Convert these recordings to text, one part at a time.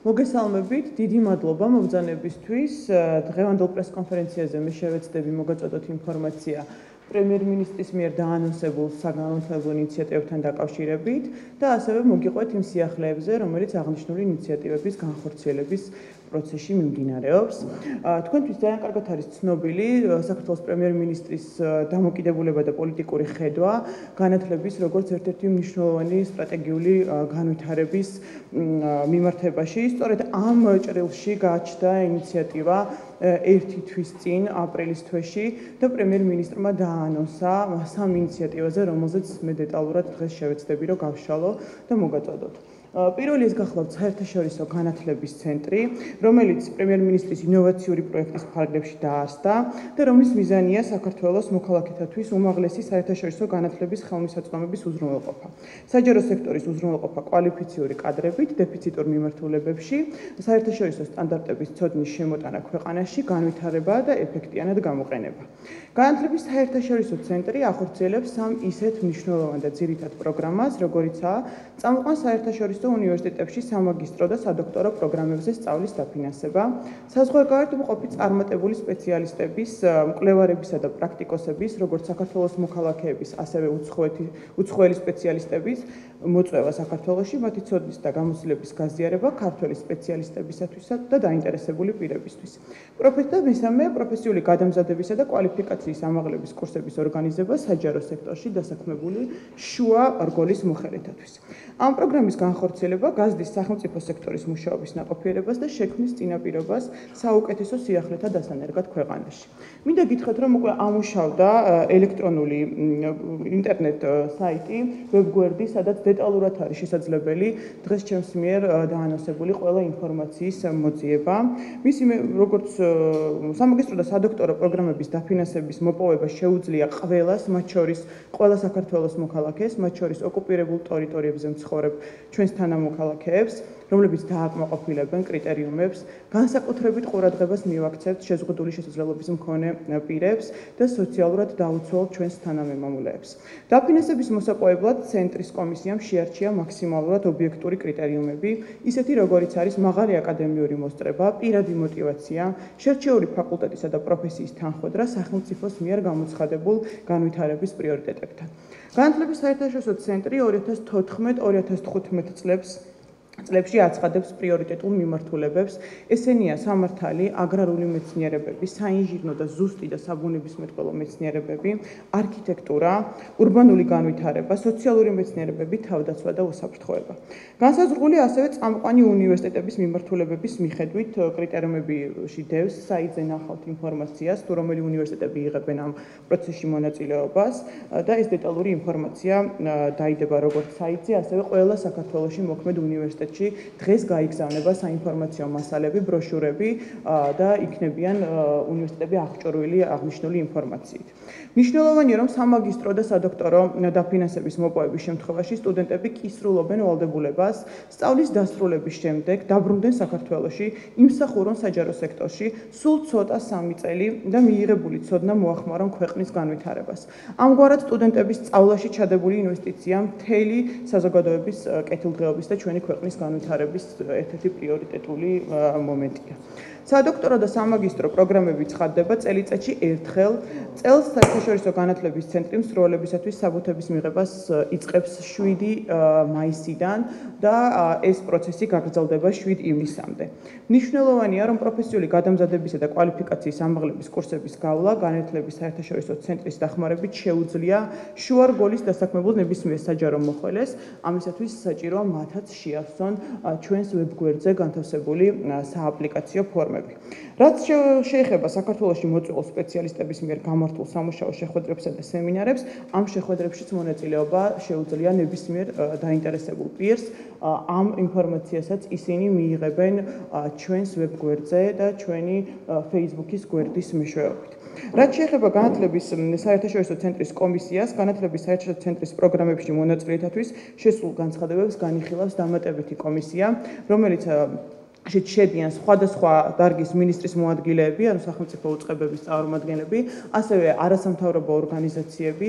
მოგესალმებით, დიდი მადლობა მომბრძანებისთვის. დღევანდელ პრესკონფერენციაზე მე შევეცდები მოგაწოდოთ ინფორმაცია პრემიერ-მინისტრის მიერ დაანონსებულ საგანმანათლებლო ინიციატივებთან დაკავშირებით და ასევე მოგიყვეთ იმ სიახლეებზე, რომელიც აღნიშნული ინიციატივების განხორციელების პროცესში მიმდინარეობს. თქვენთვის ძალიან კარგად არის ცნობილი საქართველოს პრემიერ-მინისტრის დამოკიდებულება და პოლიტიკური ხედვა განათლების როგორც ერთ-ერთი მნიშვნელოვანი სტრატეგიული განვითარების მიმართებაში. სწორედ ამ ჭრილში გაჩნდა ინიციატივა ერთი თვის წინ აპრილის თვეში და პრემიერ-მინისტრმა დაანონსა სამ ინიციატივაზე, რომელზეც მე დეტალურად დღეს შევეცდები რომ გავშალო და მოგაწოდოთ. პირველი ეს გახლავთ საერთაშორისო განათლების ცენტრი, რომელიც პრემიერ-მინისტრის ინოვაციური პროექტის ფარგლებში დაარსდა და რომლის მიზანია საქართველოს მოქალაქეთათვის უმაღლესი საერთაშორისო განათლების ხელმისაწვდომების უზრუნველყოფა. საჯარო სექტორის უზრუნველყოფა კვალიფიციური კადრებით, დეფიციტურ მიმართულებებში, საერთაშორისო სტანდარტების ცოდნის შემოტანა ქვეყანაში, განვითარება და ეფექტიანად გამოყენება. განათლების საერთაშორისო ცენტრი ახორციელებს სამ ისეთ მნიშვნელოვან და ძირითად პროგრამას, როგორიცაა წამყვან საერთაშორისო უნივერსიტეტებში სამაგისტრო და სადოქტორო პროგრამებზე სწავლის დაფინანსება, საზღვარგარეთ მყოფი წარმატებული სპეციალისტების, მკვლევარებისა და პრაქტიკოსების, როგორც საქართველოს მოქალაქეების, ასევე უცხოელი სპეციალისტების მოწვევა საქართველოში, მათი ცოდნის და გამოცდილების გაზიარება ქართველი სპეციალისტებისათვის და დაინტერესებული პირებისთვის. მესამე პროფესიული გადამზადებისა და კვალიფიკაციის ამაღლების კურსების ორგანიზება საჯარო სექტორში დასაქმებული შუა რგოლის მოხელეთათვის. ამ პროგრამის განხორციელება გაზრდის სახელმწიფო სექტორის მუშაობის ნაყოფიერებას და შექმნის წინაპირობას საუკეთესო სიახლეთა დასანერგად ქვეყანაში. მინდა გითხრათ, რომ უკვე ამუშავდა ელექტრონული ინტერნეტ საიტი, ვებგვერდი, სადაც დეტალურად არის შესაძლებელი დღეს ჩემს მიერ დაანონსებული ყველა ინფორმაციის მოძიება. მისი როგორც სამაგისტრო და სადოქტორო პროგრამების დაფინანსების მოპოვება შეუძლია ყველას, მათ შორის ყველა საქართველოს მოქალაქეს, მათ შორის ოკუპირებულ ტერიტორიებზე მცხოვრებ ჩვენს თანამოქალაქეებს, რომლებიც დააკმაყოფილებენ კრიტერიუმებს, განსაკუთრებით ყურადღებას მივაქცევთ შეზღუდული შესაძლებლობის მქონე პირებს და სოციალურად დაუცველ ჩვენს თანამემამულეებს. დაფინანსების მოსაპოვებლად ცენტრის კომისიამ შეარჩია მაქსიმალურად ობიექტური კრიტერიუმები, ისეთი როგორიც არის მაღალი აკადემიური მოსწრება, პირადი მოტივაცია, შერჩეული ფაკულტეტისა და პროფესიის თანხმდრა სახელმწიფოს მიერ გამოცხადებულ განვითარების პრიორიტეტებთან. განათლების საერთაშორისო ცენტრი 2014-2015 წლებში აცხადებს პრიორიტეტულ მიმართულებებს, ესენია სამართალი, აგრარული მეცნიერებები, საინჟინრო და ზუსტი და საბუნებისმეტყველო მეცნიერებები, არქიტექტურა, ურბანული განვითარება, სოციალური მეცნიერებები, თავდაცვა და უსაფრთხოება. განსაზღვრული ასევე წამყვანი უნივერსიტეტების მიმართულებების მიხედვით კრიტერიუმებში დევს საიტზე ნახავთ ინფორმაციას, თუ რომელი უნივერსიტეტები იღებენ ამ პროცესში მონაწილეობას და ეს დეტალური ინფორმაცია დაიდება როგორც საიტზე, ასევე ყველა საქართველოში მოქმედ უნივერსიტეტში დღეს გაიგზავნება საინფორმაციო მასალები, ბროშურები და იქნებიან უნივერსიტეტები აღჭურვილი აღნიშნული ინფორმაციით. მნიშვნელოვანია, რომ სამაგისტრო და სადოქტორო დაფინანსების მოპოვების შემთხვევაში სტუდენტები კისრულობენ ვალდებულებას სწავლის დასრულების შემდეგ დაბრუნდნენ საქართველოში, იმსახურონ საჯარო სექტორში, სულ ცოტა 3 წელი და მიიღებული ცოდნა მოახმარონ ქვეყნის განვითარებას. ამგვარად სტუდენტების სწავლაში ჩადებული ინვესტიცია მთელი საზოგადოების კეთილდღეობის და ჩვენი ქვეყნის განვითარების ერთ-ერთი პრიორიტეტული მომენტია. სადოქტორო და სამაგისტრო პროგრამები ცხადდება წელიწადში ერთხელ. წელს საერთაშორისო განათლების ცენტრი მსროლლებისათვის საბუთების მიღებას იწყებს 7 მაისიდან და ეს პროცესი გაგრძელდება 7 ივნისამდე. მნიშვნელოვანია, რომ პროფესიული გადამზადებისა და კვალიფიკაციის ამაღლების კურსების გავლა განათლების საერთაშორისო ცენტრის დახმარებით შეუძლია შუა რგოლის დასაქმებულ ნებისმიერ საჯარო მოხელეს, ამისათვის საჭიროა მათაც შეავსონ ჩვენს ვებგვერდზე განთავსებული სააპლიკაციო ფორმები. რაც შეეხება საქართველოში მოწვეულ სპეციალისტების მიერ გამართულ სამუშაო შეხვედრებსა და სემინარებს, ამ შეხვედრებშიც მონაწილეობა შეუძლია ნებისმიერ დაინტერესებულ პირს, ამ ინფორმაციასაც ისინი მიიღებენ ჩვენს ვებგვერდზე და ჩვენი Facebook-ის გვერდის მეშვეობით. რაც შეეხება განათლების საერთაშორისო ცენტრის კომისიას, განათლების საერთაშორისო ცენტრის პროგრამებში მონაწილეებისათვის შესულ განცხადებებს განიხილავს დამატებითი კომისია, რომელიც შედიან სხვადასხვა დარგის მინისტრის მოადგილეები, ანუ სახელმწიფო უწყებების წარმომადგენლები, ასევე არასამთავრობო ორგანიზაციები,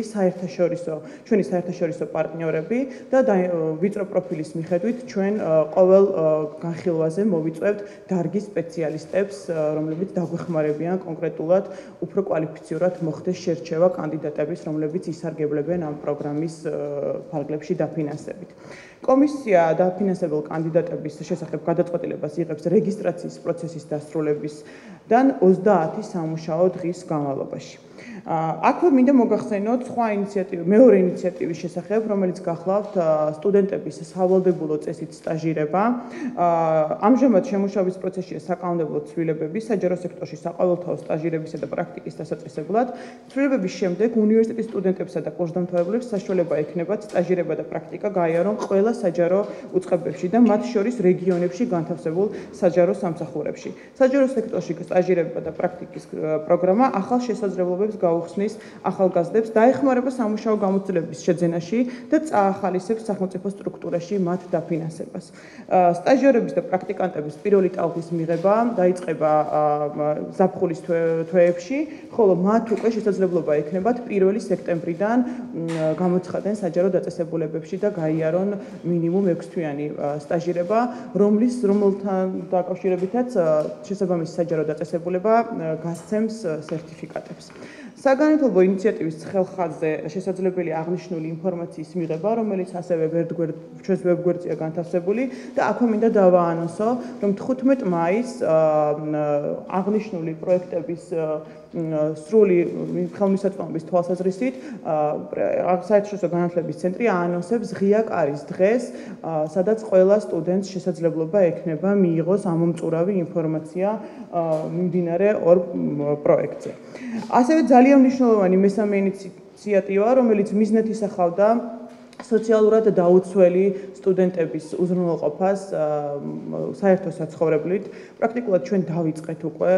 ჩვენი საერთაშორისო პარტნიორები და ვიწრო პროფილის მიხედვით ჩვენ ყოველ განხილვაზე მოვიწვევთ დარგის სპეციალისტებს, რომლებიც დაგვეხმარებიან კონკრეტულად უფრო კვალიფიციურად მოხდეს შერჩევა კანდიდატების, რომლებიც ისარგებლებენ ამ პროგრამის ფარგლებში დაფინანსებით. კომისია დაფინანსებელ კანდიდატების შესახებ გადაწყვეტილებას იღებს რეგისტრაციის პროცესის დასრულებისგან 30 სამუშაო დღის განმავლობაში. აქვე მინდა მოგახსენოთ სხვა მეორე ინიციატივის შესახებ, რომელიც გახლავთ სტუდენტების სავალდებულო წესით სტაჟირება. ამჟამად შემუშავების პროცესშია საკანონმდებლო ცვლილებები საჯარო სექტორში საყოველთაო სტაჟირებისა და პრაქტიკის დასაწესებლად. ცვლილებების შემდეგ უნივერსიტეტის სტუდენტებსა და კურსდამთავრებლებს საშუალება ექნებათ სტაჟირება და პრაქტიკა გაიარონ ყველა საჯარო უწყებებში და მათ შორის რეგიონებში განთავსებულ საჯარო სამსახურებში. საჯარო სექტორში სტაჟირება და პრაქტიკის პროგრამა ახალ შესაძლებლობებს გაუხსნის ახალგაზრდებს, დაეხმარება სამუშაო გამოცდილების შეძენაში და წაახალისებს სახელმწიფო სტრუქტურაში მათ დაფინანსებას. სტაჟიორების და პრაქტიკანტების პირველი ტალღის მიღება დაიწყება ზაფხულის თვეებში, ხოლო მათ უკვე შესაძლებლობა ექნებათ 1 სექტემბრიდან გამოცხადნენ საჯარო დაწესებულებებში და გაიარონ მინიმუმ 6 თვიანი სტაჟირება, რომელთან დაკავშირებითაც შესაბამისი საჯარო დაწესებულება გასცემს სერტიფიკატებს. საგანმანათლებლო ინიციატივის ხელხაზზე შესაძლებელი აღნიშნული ინფორმაციის მიღება, რომელიც ასევე ჩვენს ვებგვერდზეა განთავსებული და აქვე მინდა დავაანონსო, რომ 15 მაისს აღნიშნული პროექტების სრული ხელმისაწვდომობის თვალსაზრისით საერთაშორისო განათლების ცენტრი აანონსებს ღია კარის დღეს, სადაც ყველა სტუდენტს შესაძლებლობა ექნება მიიღოს ამომწურავი ინფორმაცია მიმდინარე ორ პროექტზე. ასევე ძალიან მნიშვნელოვანი მესამე ინიციატივა, რომელიც მიზნად ისახავდა სოციალურად დაუცველი სტუდენტების უზრუნველყოფას საერთო საცხოვრებლით. პრაქტიკულად ჩვენ დავიწყეთ უკვე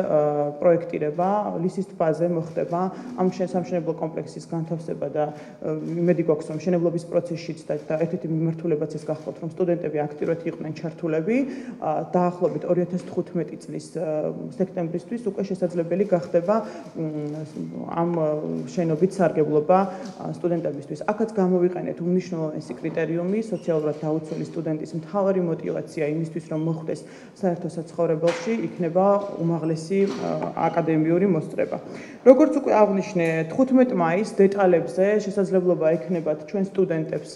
პროექტირება, ლისის ტბაზე მოხდება ამ სამშენებლო კომპლექსის განთავსება და იმედი გვაქვს, რომ მშენებლობის პროცესშიც და ერთ-ერთი მიმართულებაც ეს გახლავთ, რომ სტუდენტები აქტიურად იყვნენ ჩართულები. დაახლოებით 2015 წლის სექტემბრისთვის უკვე შესაძლებელი გახდება ამ შენობით სარგებლობა სტუდენტებისთვის. აქაც გამოვიყენეთ უმნიშვნელოვანესი კრიტერიუმი, სოციალურად დაუცველი სტუდენტის მთავარი мотиваცია იმისთვის, რომ მოხვდეს საერთო საცხოვრებელში, იქნება უმაღლესი აკადემიური მოსწრება. როგორც უკვე აღვნიშნე, 15 მაისს დეტალებზე შესაძლებლობა ექნებათ ჩვენ სტუდენტებს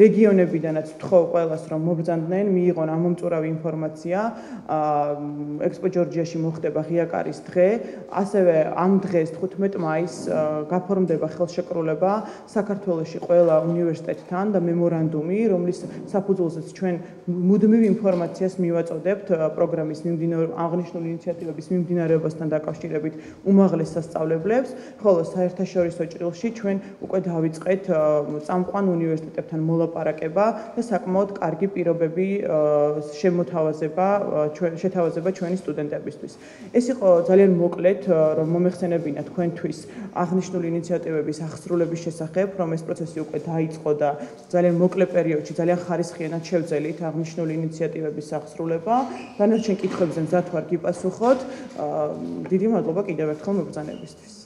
რეგიონებიდანაც ვთხოვ ყველას, რომ მობრძანდნენ, მიიღონ ამომწურავი ინფორმაცია. ექსპო ჯორჯიაში მოხდება ღია კარის დღე, ასევე ამ დღეს 15 მაისს გაფორმდება ხელშეკრულება საქართველოში ყველა უნივერსიტეტთან და მემორანდუმი, რომლის საფუძველზეც ჩვენ მუდმივ ინფორმაციას მივაწოდებთ პროგრამის აღნიშნული ინიციატივების მიმდინარეობასთან დაკავშირებით უმაღლეს სასწავლებლებს, ხოლო საერთაშორისო ჭრილში ჩვენ უკვე დავიწყეთ წამყვან უნივერსიტეტებთან მოლაპარაკება და საკმაოდ კარგი პირობები შეთავაზება ჩვენი სტუდენტებისთვის. ეს იყო ძალიან მოკლედ, რომ მომეხსენებინა თქვენთვის აღნიშნული ინიციატივების აღსრულების შესახებ, რომ ეს პროცესი უკვე დაიწყო და ძალიან მოკლე პერიოდში ძალიან ხარისხიანად შევძელით აღნიშნული ინიციატივების აღსრულება. დანარჩენ კითხვებზე მზად ვარ გიპასუხოთ. დიდი მადლობა კიდევ ერთხელ მობრძანებისთვის.